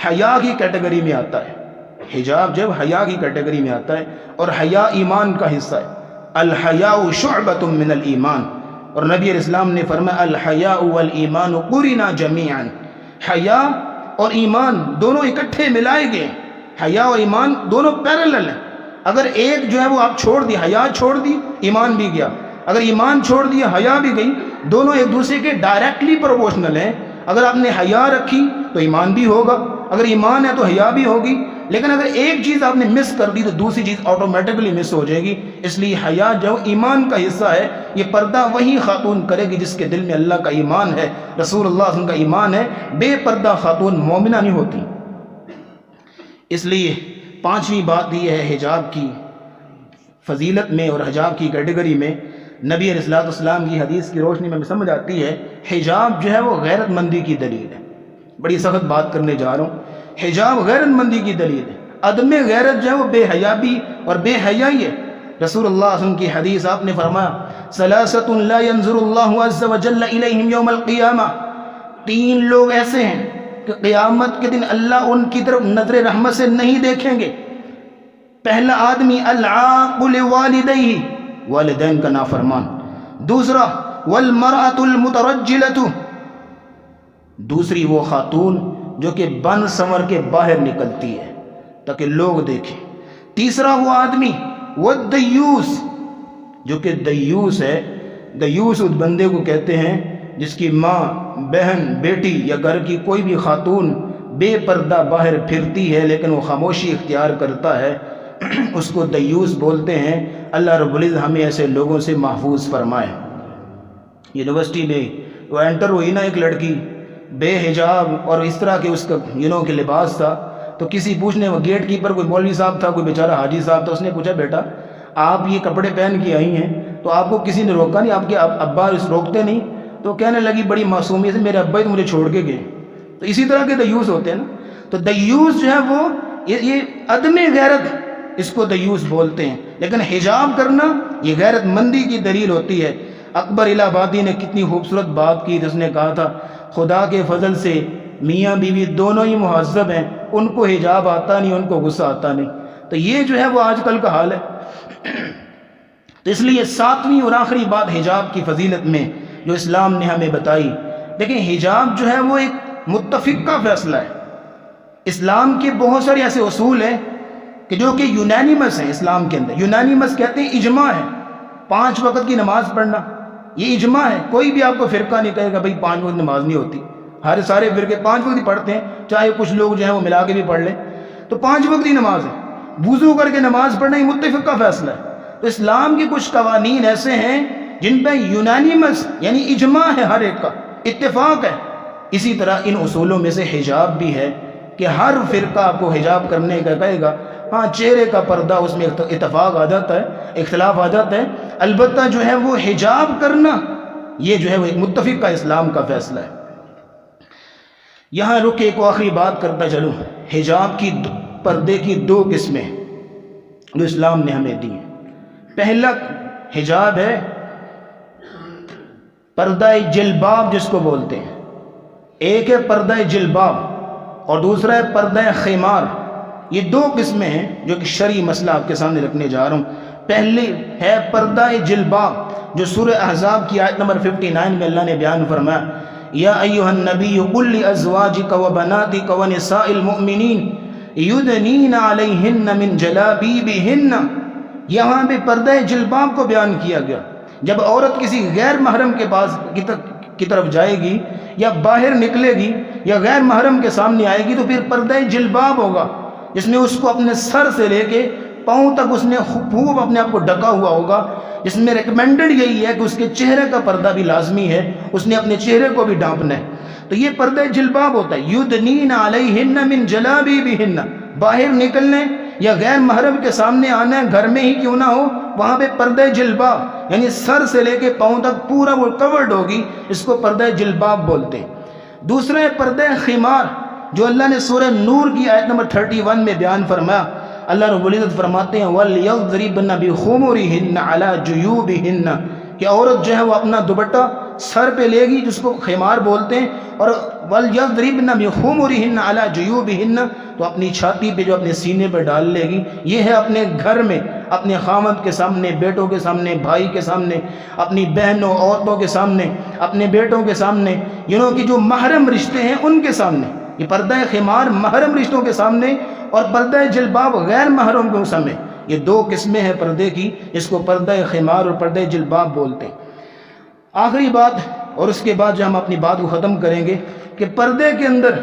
حیا کی کیٹیگری میں آتا ہے. حجاب جب حیا کی کیٹیگری میں آتا ہے اور حیا ایمان کا حصہ ہے. الحیاء شعبۃ من الایمان، اور نبی علیہ السلام نے فرمایا الحیاء والایمان قرنا جمیعا، حیا اور ایمان دونوں اکٹھے ملائے گئے. حیا اور ایمان دونوں پیرلل ہیں. اگر ایک جو ہے وہ آپ چھوڑ دی، حیا چھوڑ دی، ایمان بھی گیا. اگر ایمان چھوڑ دیا، حیا بھی گئی. دونوں ایک دوسرے کے ڈائریکٹلی پروپورشنل ہیں. اگر آپ نے حیا رکھی تو ایمان بھی ہوگا, اگر ایمان ہے تو حیا بھی ہوگی, لیکن اگر ایک چیز آپ نے مس کر دی تو دوسری چیز آٹومیٹکلی مس ہو جائے گی. اس لیے حیا جو ایمان کا حصہ ہے, یہ پردہ وہی خاتون کرے گی جس کے دل میں اللہ کا ایمان ہے, رسول اللہ صلی اللہ علیہ وسلم کا ایمان ہے. بے پردہ خاتون مومنہ نہیں ہوتی. اس لیے پانچویں بات یہ ہے حجاب کی فضیلت میں اور حجاب کی کیٹیگری میں. نبی علیہ الصلوۃ والسلام کی حدیث کی روشنی میں سمجھ آتی ہے حجاب جو ہے وہ غیرت مندی کی دلیل ہے. بڑی سخت بات کرنے جا رہا ہوں. حجاب غیرت مندی کی دلیل ہے. عدم غیرت جو ہے وہ بے حیابی اور بے حیائی ہے. رسول اللہ صلی اللہ علیہ وسلم کی حدیث آپ نے فرمایا ثلاثۃ لا ينظر اللہ عز وجل الیہم یوم القیامہ, تین لوگ ایسے ہیں کہ قیامت کے دن اللہ ان کی طرف نظر رحمت سے نہیں دیکھیں گے. پہلا آدمی العاق لوالدیہ, والدین کا نافرمان. دوسرا والمرأة المترجلة, دوسری وہ خاتون جو کہ بن سنور کے باہر نکلتی ہے تاکہ لوگ دیکھیں. تیسرا وہ آدمی والدیوس, جو کہ دیوس ہے. دیوس اس بندے کو کہتے ہیں جس کی ماں, بہن, بیٹی یا گھر کی کوئی بھی خاتون بے پردہ باہر پھرتی ہے لیکن وہ خاموشی اختیار کرتا ہے, اس کو دیوس بولتے ہیں. اللہ رب العزت ہمیں ایسے لوگوں سے محفوظ فرمائے. یونیورسٹی میں وہ انٹر ہوئی نا ایک لڑکی بے حجاب اور اس طرح کے اس کا کے لباس تھا, تو کسی پوچھنے وہ گیٹ کیپر کوئی مولوی صاحب تھا, کوئی بیچارہ حاجی صاحب تھا, اس نے پوچھا بیٹا آپ یہ کپڑے پہن کے آئی ہیں تو آپ کو کسی نے روکا نہیں, آپ کے ابا اس روکتے نہیں؟ تو کہنے لگی بڑی معصومیت سے میرے ابا ہی تو مجھے چھوڑ کے گئے. تو اسی طرح کے دیوس ہوتے ہیں نا. تو دیوس جو ہے وہ یہ عدم غیرت, اس کو دیوس بولتے ہیں. لیکن حجاب کرنا یہ غیرت مندی کی دلیل ہوتی ہے. اکبر الہ آبادی نے کتنی خوبصورت بات کی, جس نے کہا تھا خدا کے فضل سے میاں بیوی دونوں ہی مہذب ہیں, ان کو حجاب آتا نہیں, ان کو غصہ آتا نہیں. تو یہ جو ہے وہ آج کل کا حال ہے. تو اس لیے ساتویں اور آخری بات حجاب کی فضیلت میں جو اسلام نے ہمیں بتائی. دیکھیں حجاب جو ہے وہ ایک متفق کا فیصلہ ہے. اسلام کے بہت سارے ایسے اصول ہیں کہ جو کہ یونانیمس ہیں. اسلام کے اندر یونانیمس کہتے ہیں اجماع ہے. 5 وقت کی نماز پڑھنا یہ اجماع ہے. کوئی بھی آپ کو فرقہ نہیں کہے گا بھائی 5 وقت نماز نہیں ہوتی. سارے فرقے 5 وقت ہی پڑھتے ہیں, چاہے کچھ لوگ جو ہیں وہ ملا کے بھی پڑھ لیں. تو 5 وقت ہی نماز ہے. وضو کر کے نماز پڑھنا یہ متفق کا فیصلہ ہے. تو اسلام کے کچھ قوانین ایسے ہیں جن پہ یونانیمس یعنی اجماع ہے, ہر ایک کا اتفاق ہے. اسی طرح ان اصولوں میں سے حجاب بھی ہے کہ ہر فرقہ آپ کو حجاب کرنے کا کہے گا. ہاں چہرے کا پردہ اس میں اتفاق آ جاتا ہے, اختلاف آ جاتا ہے, البتہ جو ہے وہ حجاب کرنا یہ جو ہے وہ ایک متفق کا اسلام کا فیصلہ ہے. یہاں رک کے ایک آخری بات کرتا چلوں. حجاب کی پردے کی 2 قسمیں جو اسلام نے ہمیں دی ہیں. پہلا حجاب ہے پردہ جلباب جس کو بولتے ہیں. ایک ہے پردہ جلباب اور دوسرا ہے پردہ خیمار. یہ 2 قسمیں ہیں جو کہ شرعی مسئلہ آپ کے سامنے رکھنے جا رہا ہوں. پہلی ہے پردہ جلباب جو سورہ احزاب کی آیت نمبر 59 میں اللہ نے بیان فرمایا یا ایھا النبی قل لازواجک وبناتک ونساء المؤمنین یدنین علیہن من جلابیبہن. یہاں بھی پردہ جلباب کو بیان کیا گیا. جب عورت کسی غیر محرم کے پاس کی طرف جائے گی یا باہر نکلے گی یا غیر محرم کے سامنے آئے گی تو پھر پردہ جلباب ہوگا جس میں اس کو اپنے سر سے لے کے پاؤں تک اس نے خوب اپنے آپ کو ڈکا ہوا ہوگا, جس میں ریکمینڈڈ یہی ہے کہ اس کے چہرے کا پردہ بھی لازمی ہے, اس نے اپنے چہرے کو بھی ڈھانپنا ہے. تو یہ پردہ جلباب ہوتا ہے. یدنین علیہن من جلابیبہن, باہر نکلنے یا غیر محرم کے سامنے آنا ہے, گھر میں ہی کیوں نہ ہو, وہاں پہ پردہ جلباب یعنی سر سے لے کے پاؤں تک پورا وہ کورڈ ہوگی, اس کو پردہ جلباب بولتے ہیں. دوسرا ہے پردہ خیمار جو اللہ نے سورہ نور کی آیت نمبر 31 میں بیان فرمایا. اللہ رب العزت فرماتے ہیں وَلْيَضْرِبْنَ بِخُمُرِهِنَّ عَلَى جُيُوبِهِنَّ کہ عورت جو ہے وہ اپنا دوپٹہ سر پہ لے گی جس کو خیمار بولتے ہیں, اور وَلْيَضْرِبْنَ بِخُمُرِهِنَّ عَلَى جُيُوبِهِنَّ تو اپنی چھاتی پہ جو اپنے سینے پہ ڈال لے گی. یہ ہے اپنے گھر میں اپنے خامد کے سامنے, بیٹوں کے سامنے, بھائی کے سامنے, اپنی بہنوں عورتوں کے سامنے, اپنے بیٹوں کے سامنے, کہ جو محرم رشتے ہیں ان کے سامنے. یہ پردہ خیمار محرم رشتوں کے سامنے اور پردہ جلباب غیر محرم کے سامنے. یہ 2 قسمیں ہیں پردے کی, اس کو پردہ خیمار اور پردہ جلباب بولتے ہیں. آخری بات اور اس کے بعد جو ہم اپنی بات کو ختم کریں گے کہ پردے کے اندر،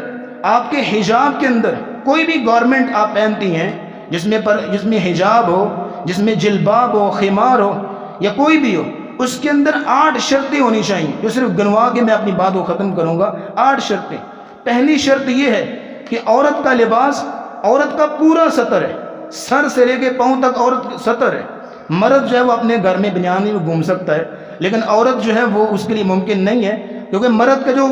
آپ کے حجاب کے اندر، کوئی بھی گورنمنٹ آپ پہنتی ہیں جس میں حجاب ہو، جس میں جلباب ہو، خمار ہو یا کوئی بھی ہو، اس کے اندر 8 شرطیں ہونی چاہیے، جو صرف گنوا کے میں اپنی بات کو ختم کروں گا۔ 8 شرطیں۔ پہلی شرط یہ ہے کہ عورت کا لباس عورت کا پورا سطر ہے، سر سے لے کے پاؤں تک عورت سطر ہے۔ مرد جو ہے وہ اپنے گھر میں بنیانی میں گھوم سکتا ہے، لیکن عورت جو ہے وہ اس کے لیے ممکن نہیں ہے، کیونکہ مرد کا جو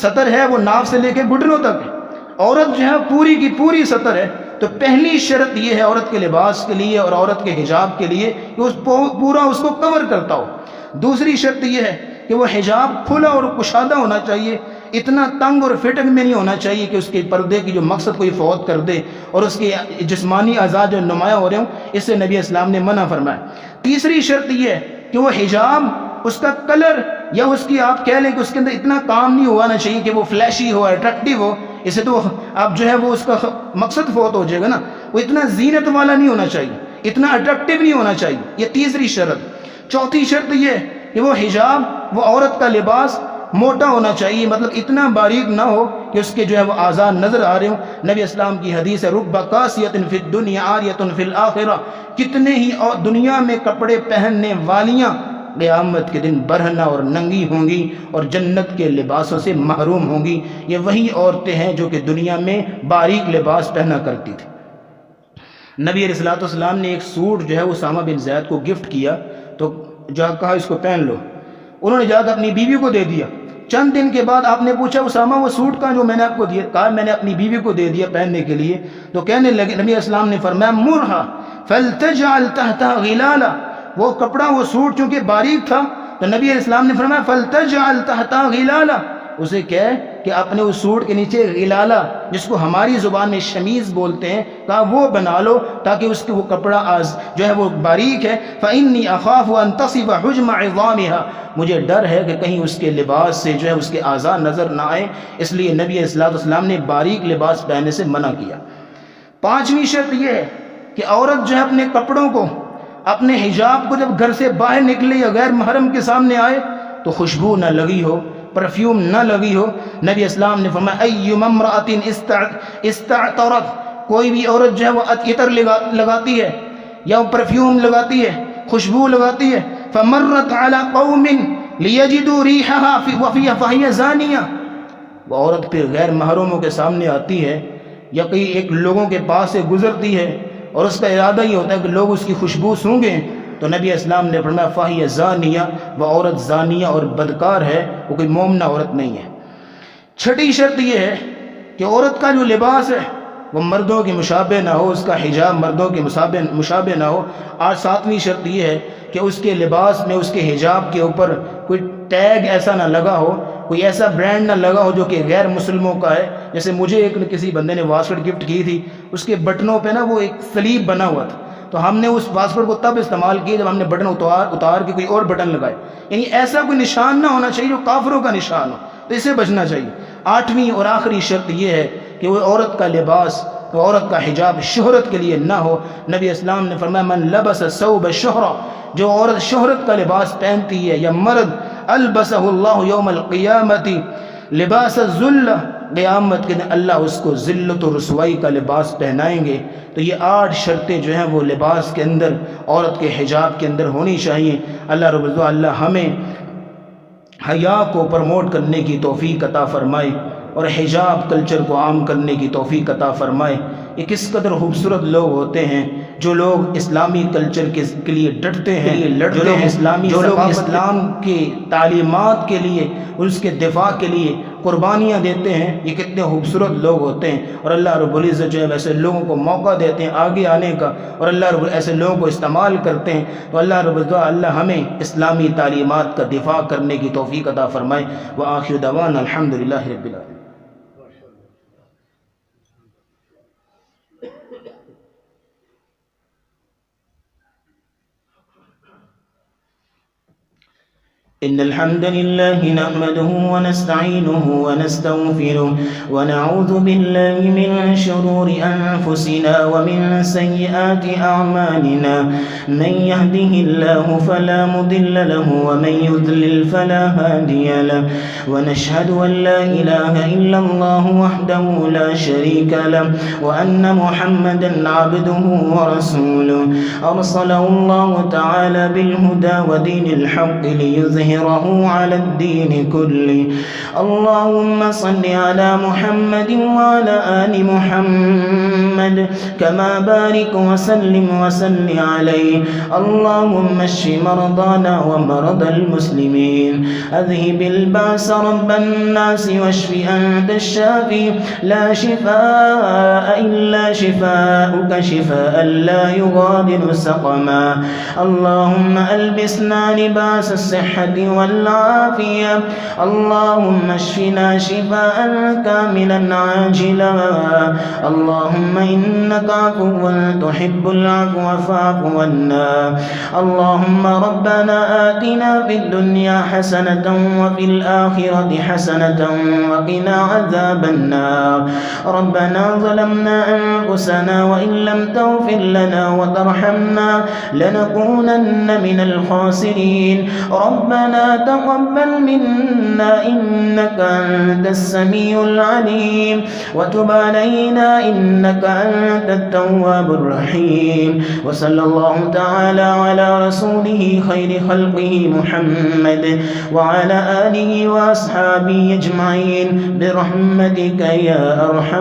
سطر ہے وہ ناف سے لے کے گھٹنوں تک ہے، عورت جو ہے پوری کی پوری سطر ہے۔ تو پہلی شرط یہ ہے عورت کے لباس کے لیے اور عورت کے حجاب کے لیے کہ پورا اس کو کور کرتا ہو۔ دوسری شرط یہ ہے کہ وہ حجاب کھلا اور کشادہ ہونا چاہیے، اتنا تنگ اور فٹنگ میں نہیں ہونا چاہیے کہ اس کے پردے کی جو مقصد کوئی فوت کر دے اور اس کے جسمانی اعضاء جو نمایاں ہو رہے ہوں، اس سے نبی اسلام نے منع فرمایا۔ تیسری شرط یہ ہے کہ وہ حجاب، اس کا کلر یا اس کی آپ کہہ لیں کہ اس کے اندر اتنا کام نہیں ہونا چاہیے کہ وہ فلیشی ہو، اٹریکٹیو ہو، اسے تو آپ جو ہے وہ اس کا مقصد فوت ہو جائے گا نا۔ وہ اتنا زینت والا نہیں ہونا چاہیے، اتنا اٹریکٹیو نہیں ہونا چاہیے، یہ تیسری شرط۔ چوتھی شرط یہ کہ وہ حجاب، وہ عورت کا لباس موٹا ہونا چاہیے، مطلب اتنا باریک نہ ہو کہ اس کے جو ہے وہ اعضاء نظر آ رہے ہوں۔ نبی اسلام کی حدیث ہے رب قاسیۃ فی الدنیا عاریۃ فی الآخرہ، کتنے ہی اور دنیا میں کپڑے پہننے والیاں قیامت کے دن برہنہ اور ننگی ہوں گی اور جنت کے لباسوں سے محروم ہوں گی۔ یہ وہی عورتیں ہیں جو کہ دنیا میں باریک لباس پہنا کرتی تھی۔ نبی علیہ الصلوۃ والسلام نے ایک سوٹ جو ہے اسامہ بن زید کو گفٹ کیا، تو جا کہا اس کو پہن لو، انہوں نے جا کر اپنی بیوی کو دے دیا۔ چند دن کے بعد آپ نے پوچھا اسامہ وہ سوٹ کا جو میں نے آپ کو دیا، کہا میں نے اپنی بیوی کو دے دیا پہننے کے لیے۔ تو کہنے لگے، نبی اسلام نے فرمایا مرھا فلتجعل تحتها غلالا، وہ کپڑا وہ سوٹ چونکہ باریک تھا تو نبی علیہ السلام نے فرمایا فلتجعل تحتها غلالا، اسے کہے کہ اپنے اس سوٹ کے نیچے غلالہ، جس کو ہماری زبان میں شمیز بولتے ہیں، کہا وہ بنا لو تاکہ اس کے وہ کپڑا جو ہے وہ باریک ہے۔ فإنی اخاف ان تصب حجم عظامها، مجھے ڈر ہے کہ کہیں اس کے لباس سے جو ہے اس کے اعضاء نظر نہ آئیں، اس لیے نبی علیہ الصلوۃ والسلام نے باریک لباس پہننے سے منع کیا۔ پانچویں شرط یہ ہے کہ عورت جو ہے اپنے کپڑوں کو، اپنے حجاب کو جب گھر سے باہر نکلے یا غیر محرم کے سامنے آئے تو خوشبو نہ لگی ہو، پرفیوم نہ لگی ہو۔ نبی اسلام نے فرمایا ایما امرأۃ استعطرت، کوئی بھی عورت جو ہے وہ عطر لگاتی ہے یا وہ پرفیوم لگاتی ہے، خوشبو لگاتی ہے، فمرت علی قوم لیجدوا ریحها فہی زانیہ، وہ عورت پھر غیر محرموں کے سامنے آتی ہے یا کئی ایک لوگوں کے پاس سے گزرتی ہے اور اس کا ارادہ ہی ہوتا ہے کہ لوگ اس کی خوشبو سونگیں، تو نبی اسلام نے فرمایا فہی زانیہ، وہ عورت زانیہ اور بدکار ہے، وہ کوئی مومنہ عورت نہیں ہے۔ چھٹی شرط یہ ہے کہ عورت کا جو لباس ہے وہ مردوں کے مشابہ نہ ہو، اس کا حجاب مردوں کے مشابہ نہ ہو۔ آج ساتویں شرط یہ ہے کہ اس کے لباس میں، اس کے حجاب کے اوپر کوئی ٹیگ ایسا نہ لگا ہو، کوئی ایسا برانڈ نہ لگا ہو جو کہ غیر مسلموں کا ہے۔ جیسے مجھے ایک کسی بندے نے واسکٹ گفٹ کی تھی، اس کے بٹنوں پہ نا وہ ایک صلیب بنا ہوا تھا، تو ہم نے اس واسکٹ کو تب استعمال کیا جب ہم نے بٹن اتار کے کوئی اور بٹن لگائے، یعنی ایسا کوئی نشان نہ ہونا چاہیے جو کافروں کا نشان ہو، تو اسے بچنا چاہیے۔ آٹھویں اور آخری شرط یہ ہے کہ وہ عورت کا لباس، وہ عورت کا حجاب شہرت کے لیے نہ ہو۔ نبی اسلام نے فرمایا من لبس ثوب الشہرہ، جو عورت شہرت کا لباس پہنتی ہے یا مرد، البسہ اللہ یوم القیامت لباس الذل، قیامت کے دن اللہ اس کو ذلت و رسوائی کا لباس پہنائیں گے۔ تو یہ 8 شرطیں جو ہیں وہ لباس کے اندر، عورت کے حجاب کے اندر ہونی چاہیے۔ اللہ رب العزت اللہ ہمیں حیا کو پروموٹ کرنے کی توفیق عطا فرمائے اور حجاب کلچر کو عام کرنے کی توفیق عطا فرمائے۔ یہ کس قدر خوبصورت لوگ ہوتے ہیں جو لوگ اسلامی کلچر کے لیے ڈٹتے ہیں، لڑتے ہیں، جو لوگ اسلام کی تعلیمات کے لیے، اس کے دفاع کے لیے قربانیاں دیتے ہیں، یہ کتنے خوبصورت لوگ ہوتے ہیں۔ اور اللہ رب العزت جو ہے ویسے لوگوں کو موقع دیتے ہیں آگے آنے کا، اور اللہ رب ایسے لوگوں کو استعمال کرتے ہیں۔ تو اللہ رب العزت اللہ ہمیں اسلامی تعلیمات کا دفاع کرنے کی توفیق عطا فرمائے۔ وآخر دعوانا الحمدللہ رب العالمین۔ إن الحمد لله نحمده ونستعينه ونستغفره ونعوذ بالله من شرور أنفسنا ومن سيئات أعمالنا من يهده الله فلا مضل له ومن يضلل فلا هادي له ونشهد أن لا إله إلا الله وحده لا شريك له وأن محمدا عبده ورسوله أرسله الله تعالى بالهدى ودين الحق ليظهره على الدين كله اللهم صل على محمد وعلى آل محمد كما بارك وسلم عليه اللهم اشف مرضانا ومرضى المسلمين أذهب البأس رب الناس واشف أنت الشافي لا شفاء إلا شفاؤك شفاء لا يغادر سقما اللهم ألبسنا لباس الصحة والعافية اللهم اشفنا شفاء كاملا عاجلا اللهم إنك عفو تحب العفو فاعف عنا اللهم ربنا آتنا في الدنيا حسنة وفي الآخرة حسنة وقنا عذاب النار ربنا ظلمنا أنفسنا وإن لم تغفر لنا وترحمنا لنكونن من الخاسرين ربنا تقبل منا إنك أنت السميع العليم وتب علينا إنك أنت التواب الرحيم وصلى الله تعالى على رسوله خير خلقه محمد وعلى آله وأصحابه أجمعين برحمتك يا أرحم